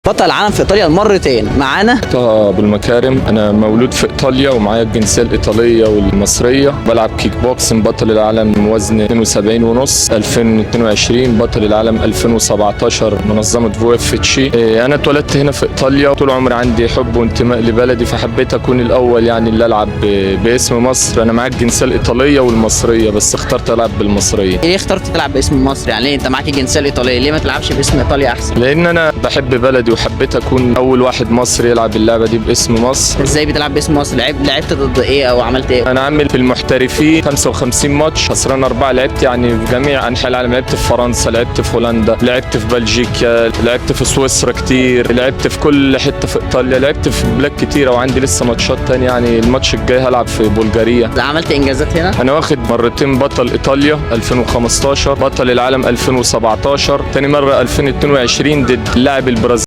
بطل العالم في ايطاليا مرتين معانا. طه ابو المكارم، انا مولود في ايطاليا ومعايا الجنسيه الايطاليه والمصريه. بلعب كيك بوكسنج، بطل العالم وزن 72 ونص 2022، بطل العالم 2017 منظمه فو اف تشي. انا اتولدت هنا في ايطاليا، طول عمري عندي حب وانتماء لبلدي، فحبيت اكون الاول يعني اللي العب باسم مصر. انا معايا الجنسيه الايطاليه والمصريه بس اخترت العب بالمصريه. ليه اخترت تلعب باسم مصر؟ يعني ليه انت معاك الجنسيه الايطاليه، ليه ما تلعبش باسم ايطاليا احسن؟ لان انا بحب بلدي وحبيت اكون اول واحد مصري يلعب اللعبه دي باسم مصر. ازاي بتلعب باسم مصر؟ لعبت ضد ايه او عملت ايه؟ انا عامل في المحترفين 55 ماتش، خسران 4. لعبت يعني في جميع انحاء العالم، لعبت في فرنسا، لعبت في هولندا، لعبت في بلجيكا، لعبت في سويسرا كتير، لعبت في كل حته في ايطاليا، لعبت في بلاد كتيره وعندي لسه ماتشات تانية. يعني الماتش الجاي هلعب في بلغاريا. عملت انجازات هنا؟ انا واخد مرتين بطل ايطاليا 2015، بطل العالم 2017، تاني مره 2022 ضد اللاعب البرازيلي